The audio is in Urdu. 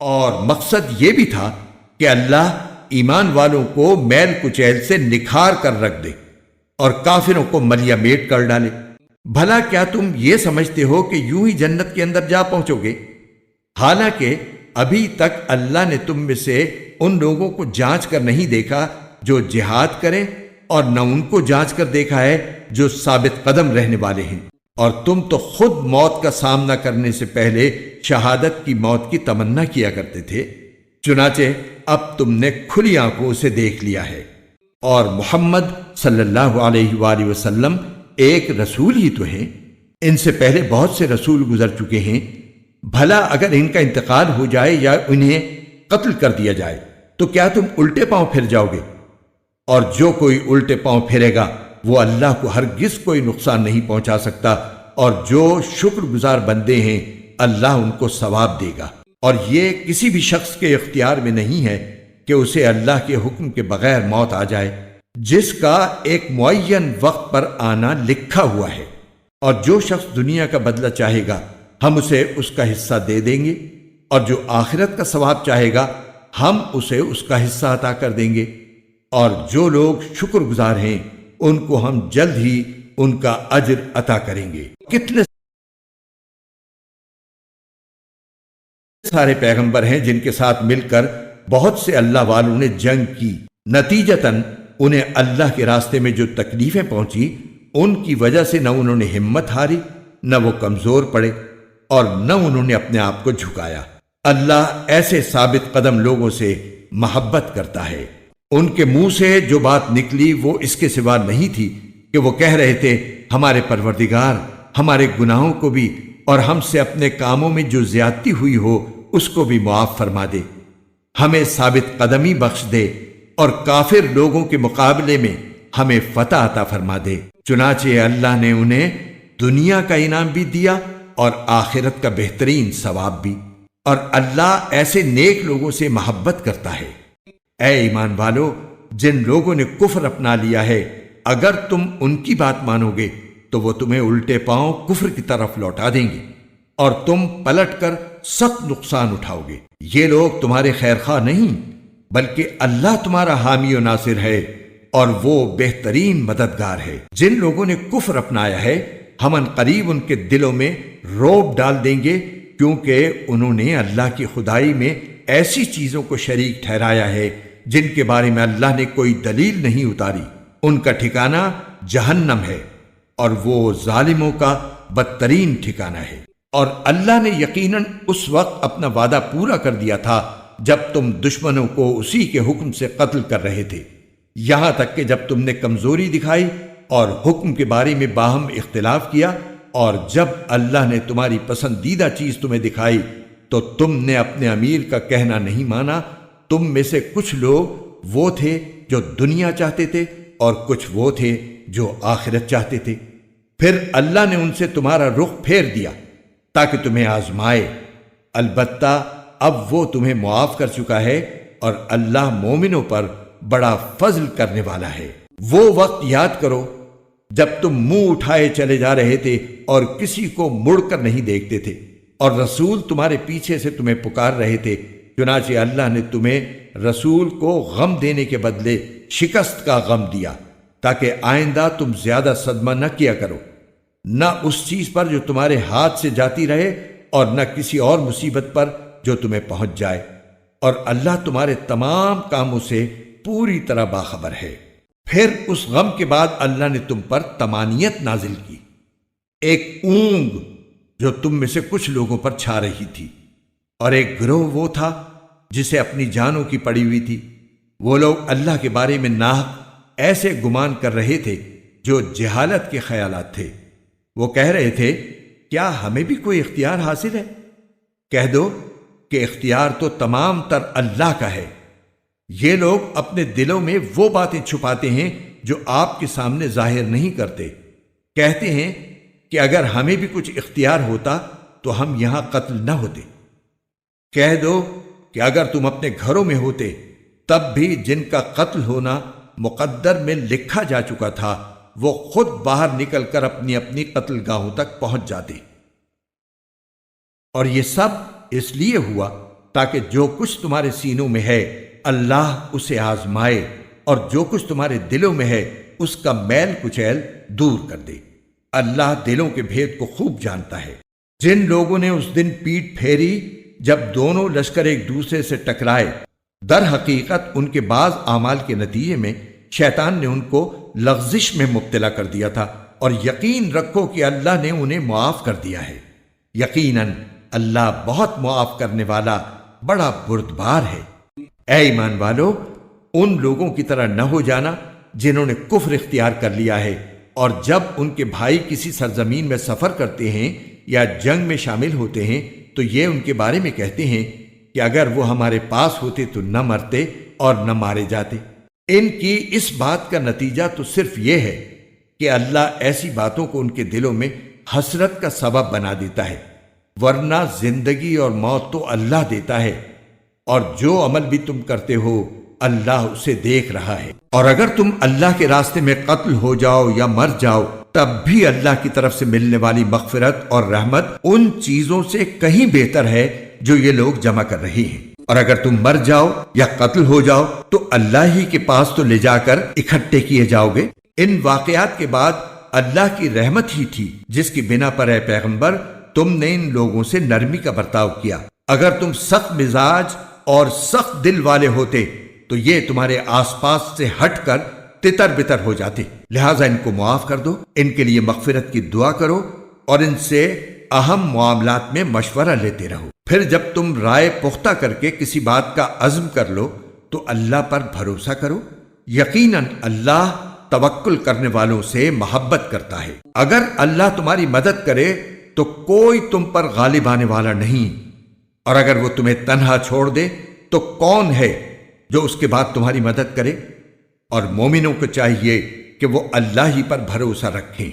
اور مقصد یہ بھی تھا کہ اللہ ایمان والوں کو میل کچیل سے نکھار کر رکھ دے اور کافروں کو ملیا میٹ کر ڈالے۔ بھلا کیا تم یہ سمجھتے ہو کہ یوں ہی جنت کے اندر جا پہنچو گے؟ حالانکہ ابھی تک اللہ نے تم میں سے ان لوگوں کو جانچ کر نہیں دیکھا جو جہاد کریں، اور نہ ان کو جانچ کر دیکھا ہے جو ثابت قدم رہنے والے ہیں، اور تم تو خود موت کا سامنا کرنے سے پہلے شہادت کی موت کی تمنا کیا کرتے تھے، چنانچہ اب تم نے کھلی آنکھوں سے دیکھ لیا ہے۔ اور محمد صلی اللہ علیہ وآلہ وسلم ایک رسول ہی تو ہیں، ان سے پہلے بہت سے رسول گزر چکے ہیں، بھلا اگر ان کا انتقال ہو جائے یا انہیں قتل کر دیا جائے تو کیا تم الٹے پاؤں پھر جاؤ گے؟ اور جو کوئی الٹے پاؤں پھرے گا وہ اللہ کو ہرگز کوئی نقصان نہیں پہنچا سکتا، اور جو شکر گزار بندے ہیں اللہ ان کو ثواب دے گا۔ اور یہ کسی بھی شخص کے اختیار میں نہیں ہے کہ اسے اللہ کے حکم کے بغیر موت آ جائے، جس کا ایک معین وقت پر آنا لکھا ہوا ہے۔ اور جو شخص دنیا کا بدلہ چاہے گا ہم اسے اس کا حصہ دے دیں گے، اور جو آخرت کا ثواب چاہے گا ہم اسے اس کا حصہ عطا کر دیں گے۔ اور جو لوگ شکر گزار ہیں ان کو ہم جلد ہی ان کا اجر عطا کریں گے۔ کتنے سارے پیغمبر ہیں جن کے ساتھ مل کر بہت سے اللہ والوں نے جنگ کی، نتیجتاً انہیں اللہ کے راستے میں جو تکلیفیں پہنچی ان کی وجہ سے نہ انہوں نے ہمت ہاری، نہ وہ کمزور پڑے، اور نہ انہوں نے اپنے آپ کو جھکایا۔ اللہ ایسے ثابت قدم لوگوں سے محبت کرتا ہے۔ ان کے منہ سے جو بات نکلی وہ اس کے سوا نہیں تھی کہ وہ کہہ رہے تھے ہمارے پروردگار ہمارے گناہوں کو بھی اور ہم سے اپنے کاموں میں جو زیادتی ہوئی ہو اس کو بھی معاف فرما دے، ہمیں ثابت قدمی بخش دے، اور کافر لوگوں کے مقابلے میں ہمیں فتح عطا فرما دے۔ چنانچہ اللہ نے انہیں دنیا کا انعام بھی دیا اور آخرت کا بہترین ثواب بھی، اور اللہ ایسے نیک لوگوں سے محبت کرتا ہے۔ اے ایمان والو، جن لوگوں نے کفر اپنا لیا ہے اگر تم ان کی بات مانو گے تو وہ تمہیں الٹے پاؤں کفر کی طرف لوٹا دیں گے، اور تم پلٹ کر سخت نقصان اٹھاؤ گے۔ یہ لوگ تمہارے خیر خواہ نہیں بلکہ اللہ تمہارا حامی و ناصر ہے، اور وہ بہترین مددگار ہے۔ جن لوگوں نے کفر اپنایا ہے ہم ان قریب ان کے دلوں میں رعب ڈال دیں گے، کیونکہ انہوں نے اللہ کی خدائی میں ایسی چیزوں کو شریک ٹھہرایا ہے جن کے بارے میں اللہ نے کوئی دلیل نہیں اتاری۔ ان کا ٹھکانہ جہنم ہے، اور وہ ظالموں کا بدترین ٹھکانہ ہے۔ اور اللہ نے یقیناً اس وقت اپنا وعدہ پورا کر دیا تھا جب تم دشمنوں کو اسی کے حکم سے قتل کر رہے تھے، یہاں تک کہ جب تم نے کمزوری دکھائی اور حکم کے بارے میں باہم اختلاف کیا، اور جب اللہ نے تمہاری پسندیدہ چیز تمہیں دکھائی تو تم نے اپنے امیر کا کہنا نہیں مانا۔ تم میں سے کچھ لوگ وہ تھے جو دنیا چاہتے تھے اور کچھ وہ تھے جو آخرت چاہتے تھے، پھر اللہ نے ان سے تمہارا رخ پھیر دیا تاکہ تمہیں آزمائے۔ البتہ اب وہ تمہیں معاف کر چکا ہے، اور اللہ مومنوں پر بڑا فضل کرنے والا ہے۔ وہ وقت یاد کرو جب تم منہ اٹھائے چلے جا رہے تھے اور کسی کو مڑ کر نہیں دیکھتے تھے، اور رسول تمہارے پیچھے سے تمہیں پکار رہے تھے، چنانچہ اللہ نے تمہیں رسول کو غم دینے کے بدلے شکست کا غم دیا تاکہ آئندہ تم زیادہ صدمہ نہ کیا کرو، نہ اس چیز پر جو تمہارے ہاتھ سے جاتی رہے اور نہ کسی اور مصیبت پر جو تمہیں پہنچ جائے، اور اللہ تمہارے تمام کاموں سے پوری طرح باخبر ہے۔ پھر اس غم کے بعد اللہ نے تم پر طمانینت نازل کی، ایک اونگ جو تم میں سے کچھ لوگوں پر چھا رہی تھی، اور ایک گروہ وہ تھا جسے اپنی جانوں کی پڑی ہوئی تھی۔ وہ لوگ اللہ کے بارے میں ناحق ایسے گمان کر رہے تھے جو جہالت کے خیالات تھے۔ وہ کہہ رہے تھے کیا ہمیں بھی کوئی اختیار حاصل ہے؟ کہہ دو کہ اختیار تو تمام تر اللہ کا ہے۔ یہ لوگ اپنے دلوں میں وہ باتیں چھپاتے ہیں جو آپ کے سامنے ظاہر نہیں کرتے۔ کہتے ہیں کہ اگر ہمیں بھی کچھ اختیار ہوتا تو ہم یہاں قتل نہ ہوتے۔ کہہ دو کہ اگر تم اپنے گھروں میں ہوتے تب بھی جن کا قتل ہونا مقدر میں لکھا جا چکا تھا وہ خود باہر نکل کر اپنی اپنی قتل گاہوں تک پہنچ جاتے۔ اور یہ سب اس لیے ہوا تاکہ جو کچھ تمہارے سینوں میں ہے اللہ اسے آزمائے، اور جو کچھ تمہارے دلوں میں ہے اس کا میل کچیل دور کر دے۔ اللہ دلوں کے بھید کو خوب جانتا ہے۔ جن لوگوں نے اس دن پیٹ پھیری جب دونوں لشکر ایک دوسرے سے ٹکرائے، در حقیقت ان کے بعض اعمال کے نتیجے میں شیطان نے ان کو لغزش میں مبتلا کر دیا تھا، اور یقین رکھو کہ اللہ نے انہیں معاف کر دیا ہے۔ یقیناً اللہ بہت معاف کرنے والا بڑا بردبار ہے۔ اے ایمان والو، ان لوگوں کی طرح نہ ہو جانا جنہوں نے کفر اختیار کر لیا ہے، اور جب ان کے بھائی کسی سرزمین میں سفر کرتے ہیں یا جنگ میں شامل ہوتے ہیں تو یہ ان کے بارے میں کہتے ہیں کہ اگر وہ ہمارے پاس ہوتے تو نہ مرتے اور نہ مارے جاتے۔ ان کی اس بات کا نتیجہ تو صرف یہ ہے کہ اللہ ایسی باتوں کو ان کے دلوں میں حسرت کا سبب بنا دیتا ہے، ورنہ زندگی اور موت تو اللہ دیتا ہے، اور جو عمل بھی تم کرتے ہو اللہ اسے دیکھ رہا ہے۔ اور اگر تم اللہ کے راستے میں قتل ہو جاؤ یا مر جاؤ تب بھی اللہ کی طرف سے ملنے والی مغفرت اور رحمت ان چیزوں سے کہیں بہتر ہے جو یہ لوگ جمع کر رہے ہیں۔ اور اگر تم مر جاؤ یا قتل ہو جاؤ تو اللہ ہی کے پاس تو لے جا کر اکٹھے کیے جاؤ گے۔ ان واقعات کے بعد اللہ کی رحمت ہی تھی جس کی بنا پر اے پیغمبر تم نے ان لوگوں سے نرمی کا برتاؤ کیا۔ اگر تم سخت مزاج اور سخت دل والے ہوتے تو یہ تمہارے آس پاس سے ہٹ کر تتر بتر ہو جاتے، لہٰذا ان کو معاف کر دو، ان کے لیے مغفرت کی دعا کرو اور ان سے اہم معاملات میں مشورہ لیتے رہو۔ پھر جب تم رائے پختہ کر کے کسی بات کا عزم کر لو تو اللہ پر بھروسہ کرو، یقیناً اللہ توکل کرنے والوں سے محبت کرتا ہے۔ اگر اللہ تمہاری مدد کرے تو کوئی تم پر غالب آنے والا نہیں، اور اگر وہ تمہیں تنہا چھوڑ دے تو کون ہے جو اس کے بعد تمہاری مدد کرے؟ اور مومنوں کو چاہیے کہ وہ اللہ ہی پر بھروسہ رکھیں۔